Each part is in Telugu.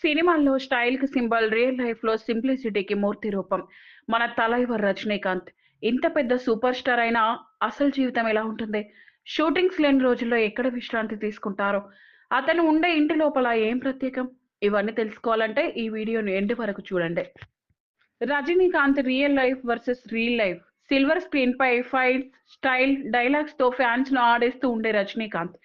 సినిమాల్లో స్టైల్‌కి సింబల్, రియల్ లైఫ్‌లో సింప్లిసిటీకి మూర్తి రూపం. మన తలైవర్ రజనీకాంత్. ఇంత పెద్ద సూపర్ స్టార్ అయినా అసలు జీవితం ఎలా ఉంటుంది? షూటింగ్స్ లేని రోజుల్లో ఎక్కడ విశ్రాంతి తీసుకుంటారు? అతను ఉండే ఇంటి లోపల ఏం ప్రత్యేకం? ఇవన్నీ తెలుసుకోవాలంటే ఈ వీడియోని ఎండ్ వరకు చూడండి. Rajinikanth real life versus reel life. Silver screen పై ఫైట్స్, స్టైల్, డైలాగ్స్ తో ఫ్యాన్స్ ను ఆడేస్తూ ఉండే రజనీకాంత్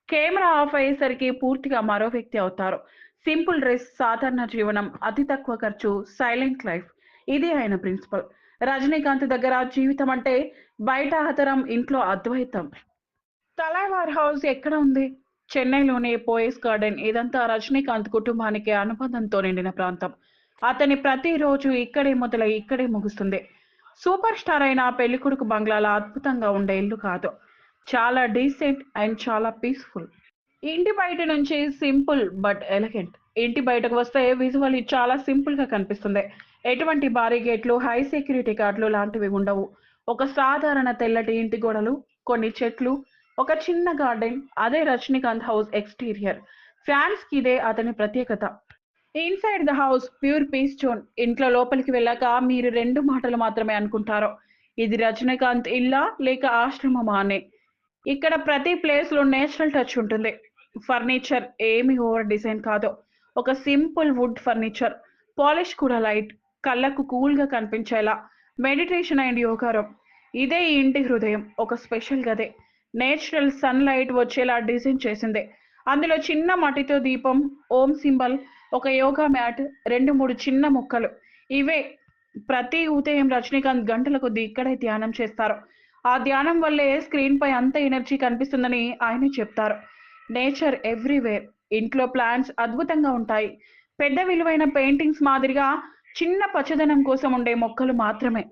కెమెరా ఆఫ్ అయ్యేసరికి పూర్తిగా మరో వ్యక్తి అవుతారు. సింపుల్ డ్రెస్, సాధారణ జీవనం, అతి తక్కువ ఖర్చు, సైలెంట్ లైఫ్. ఇది ఆయన ప్రిన్సిపల్. రజనీకాంత్ దగ్గర జీవితం అంటే బయట ఆతరం, ఇంట్లో అద్వైతం. తలైవార్ హౌస్ ఎక్కడ ఉంది? చెన్నైలోని పోయస్ గార్డెన్. ఇదంతా రజనీకాంత్ కుటుంబానికి అనుబంధంతో నిండిన ప్రాంతం. అతని ప్రతి రోజు ఇక్కడే మొదలై ఇక్కడే ముగుస్తుంది. సూపర్ స్టార్ అయిన పెళ్లికొడుకు బంగ్లాల అద్భుతంగా ఉండే ఇల్లు కాదు. చాలా డీసెంట్ అండ్ చాలా పీస్ఫుల్. ఇంటి బయట నుంచి సింపుల్ బట్ ఎలిగెంట్. ఇంటి బయటకు వస్తే విజువల్ చాలా సింపుల్ గా కనిపిస్తుంది. ఎటువంటి భారీ గేట్లు, హై సెక్యూరిటీ గార్డులు లాంటివి ఉండవు. ఒక సాధారణ తెల్లటి ఇంటి గోడలు, కొన్ని చెట్లు, ఒక చిన్న గార్డెన్. అదే రజనీకాంత్ హౌస్ ఎక్స్టీరియర్. ఫ్యాన్స్ కి ఇదే అతని ప్రత్యేకత. Inside the house pure peace zone. ఇంట్లో లోపలికి వెళ్ళాక మీరు రెండు మాటలు మాత్రమే అనుకుంటారు. ఇది రజనీకాంత్ ఇల్లా లేక ఆశ్రమమా అని. ఇక్కడ ప్రతి ప్లేస్ లో నేచురల్ టచ్ ఉంటుంది. ఫర్నిచర్ ఏమి ఓవర్ డిజైన్ కాదు. ఒక సింపుల్ వుడ్ ఫర్నిచర్. పాలిష్ కూడా లైట్. కళ్ళకు కూల్ గా కనిపించేలా. Meditation and yoga room. ఇదే ఈ ఇంటి హృదయం. ఒక స్పెషల్ గదే. నేచురల్ సన్ లైట్ వచ్చేలా డిజైన్ చేసింది. అందులో చిన్న మట్టితో దీపం, ఓం సింబల్, ఒక యోగా మ్యాట్, రెండు మూడు చిన్న మొక్కలు. ఇవే ప్రతి ఉదయం రజనీకాంత్ గంటల కొద్దీ ఇక్కడే ధ్యానం చేస్తారు. ఆ ధ్యానం వల్లే స్క్రీన్ పై అంత ఎనర్జీ కనిపిస్తుందని ఆయనే చెప్తారు. Nature everywhere. ఇంట్లో ప్లాంట్స్ అద్భుతంగా ఉంటాయి. పెద్ద విలువైన పెయింటింగ్స్ మాదిరిగా చిన్న పచ్చదనం కోసం ఉండే మొక్కలు మాత్రమే.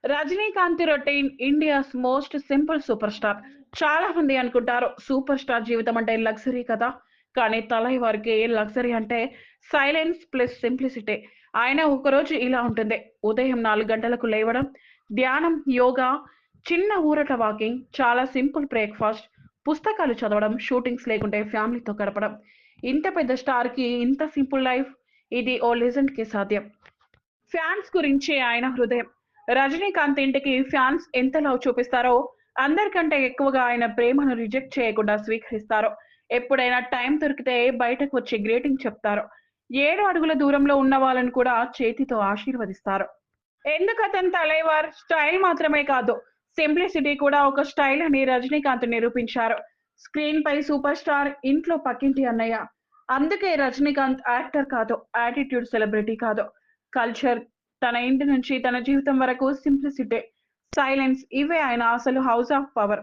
Rajinikanth routine India's most simple super star. చాలా మంది అనుకుంటారు సూపర్ స్టార్ జీవితం అంటే లగ్జరీ కదా. కానీ తలై వారికి లగ్జరీ అంటే సైలెన్స్ ప్లస్ సింప్లిసిటీ. ఆయన ఒకరోజు ఇలా ఉంటుంది. ఉదయం 4 గంటలకు లేవడం, ధ్యానం, యోగా, చిన్న ఊరట వాకింగ్, చాలా సింపుల్ బ్రేక్ఫాస్ట్, పుస్తకాలు చదవడం, షూటింగ్స్ లేకుంటే ఫ్యామిలీతో గడపడం. ఇంత పెద్ద స్టార్ కి ఇంత సింపుల్ లైఫ్. ఇది ఓ లెజెండ్ కి సాధ్యం. ఫ్యాన్స్ గురించి ఆయన హృదయం. రజనీకాంత్ ఇంటికి ఫ్యాన్స్ ఎంత లవ్ చూపిస్తారో అందరికంటే ఎక్కువగా ఆయన ప్రేమను రిజెక్ట్ చేయకుండా స్వీకరిస్తారు. ఎప్పుడైనా టైం దొరికితే బయటకు వచ్చి గ్రీటింగ్ చెప్తారు. 7 అడుగుల దూరంలో ఉన్న వాళ్ళని కూడా చేతితో ఆశీర్వదిస్తారు. ఎందుకు అతని తలైవార్ స్టైల్ మాత్రమే కాదు, సింప్లిసిటీ కూడా ఒక స్టైల్ అని రజనీకాంత్ నిరూపించారు. స్క్రీన్ పై సూపర్ స్టార్, ఇంట్లో పక్కింటి అన్నయ్య. అందుకే రజనీకాంత్ యాక్టర్ కాదు, యాటిట్యూడ్ సెలబ్రిటీ కాదు. కల్చర్, తన ఇంటి నుంచి తన జీవితం వరకు సింప్లిసిటీ, సైలెన్స్, ఇవే ఆయన అసలు హౌస్ ఆఫ్ పవర్.